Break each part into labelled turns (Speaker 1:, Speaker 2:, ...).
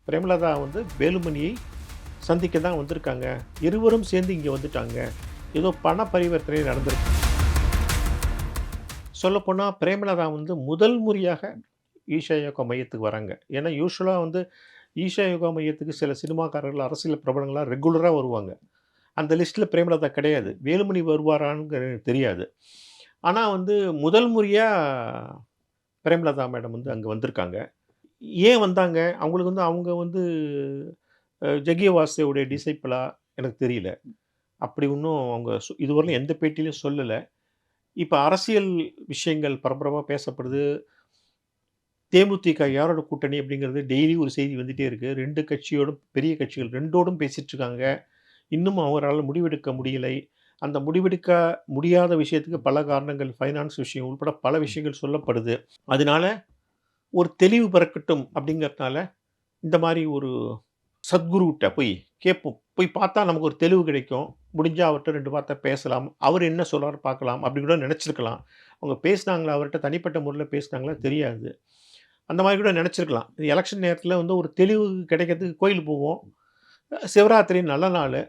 Speaker 1: பிரேமலதா வந்து வேலுமணியை சந்திக்க தான் வந்திருக்காங்க. இருவரும் சேர்ந்து இங்க வந்துட்டாங்க. ஏதோ பண பரிவர்த்தனை நடந்திருக்கு. சொல்லப்போனா பிரேமலதா வந்து முதல் முறையாக ஈஷா யோகா மையத்துக்கு வராங்க. ஏன்னா யூசுவலா வந்து ஈஷா யோகா மையத்துக்கு சில சினிமாக்காரர்கள், அரசியல் பிரபலங்கள்லாம் ரெகுலரா வருவாங்க. அந்த லிஸ்ட்ல பிரேமலதா கிடையாது. வேலுமணி வருவாரான்னு எனக்கு தெரியாது. ஆனா வந்து முதல் முறையா பிரேமலதா மேடம் வந்து அங்க வந்திருக்காங்க. ஏன் வந்தாங்க? அவங்களுக்கு வந்து அவங்க வந்து ஜக்கிய வாசுதேவுடைய டிசைப்பிளா எனக்கு தெரியல. அப்படி ஒண்ணும் அவங்க இதுவரையிலும் எந்த பேட்டியிலும் சொல்லல. இப்ப அரசியல் விஷயங்கள் பரபரப்பா பேசப்படுது. தேமுதிக யாரோட கூட்டணி அப்படிங்கிறது டெய்லி ஒரு செய்தி வந்துட்டே இருக்கு. 2 கட்சியோடும் பெரிய கட்சிகள் 2ஓடும் பேசிட்டு இருக்காங்க. இன்னும் அவரால முடிவெடுக்க முடியலை. அந்த முடிவெடுக்க முடியாத விஷயத்துக்கு பல காரணங்கள் ஃபைனான்ஸ் விஷயம் உட்பட பல விஷயங்கள் சொல்லப்படுது. அதனால ஒரு தெளிவு பிறக்கட்டும் அப்படிங்கிறதுனால இந்த மாரி ஒரு சத்குருட்ட போய் கேட்போம். போய் பார்த்தா நமக்கு ஒரு தெளிவு கிடைக்கும். முடிஞ்சா அவர்ட்ட 2 வார்த்தை பேசலாம். அவர் என்ன சொல்றாரு பார்க்கலாம். அப்படி கூட நெனச்சிருக்கலாம். அவங்க பேசினாங்களா? அவர்ட்ட தனிப்பட்ட முறையில பேசினாங்களா? தெரியாது. அந்த மாரி கூட நெனச்சிருக்கலாம். எலக்ஷன் நேரத்தில வந்து ஒரு தெளிவு கிடைக்கிறதுக்கு கோயிலுக்கு போவோம். சிவராத்திரி நல்ல நாளு.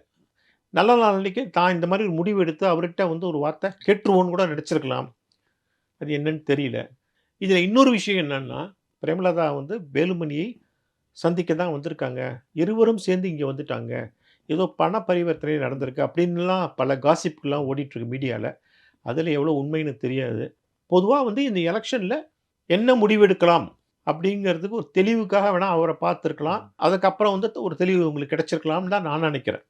Speaker 1: நல்ல நாள் அன்னைக்கு தான் இந்த மாரி ஒரு முடிவு எடுத்து அவர்ட்ட வந்து ஒரு வார்த்தை கேட்டுருவோம்னு கூட நெனச்சிருக்கலாம். அது என்னன்னு தெரியல. இதில இன்னொரு விஷயம் என்னன்னா, பிரேமலதா வந்து வேலுமணியை சந்திக்க தான் வந்திருக்காங்க. இருவரும் சேர்ந்து இங்க வந்துட்டாங்க. ஏதோ பண பரிவர்த்தனை நடந்திருக்கு அப்டின்னுலாம் பல காசிப்லாம் ஓடிட்டுருக்கு மீடியால. அதில எவ்வளோ உண்மைன்னு தெரியாது. பொதுவா வந்து இந்த எலக்ஷன்ல என்ன முடிவெடுக்கலாம் அப்டிங்கிறதுக்கு ஒரு தெளிவுக்காக வேணா அவர பார்த்துருக்கலாம். அதுக்கப்புறம் வந்து ஒரு தெளிவு உங்களுக்கு கிடைச்சிருக்கலாம்னு தான் நான் நெனைக்கிறேன்.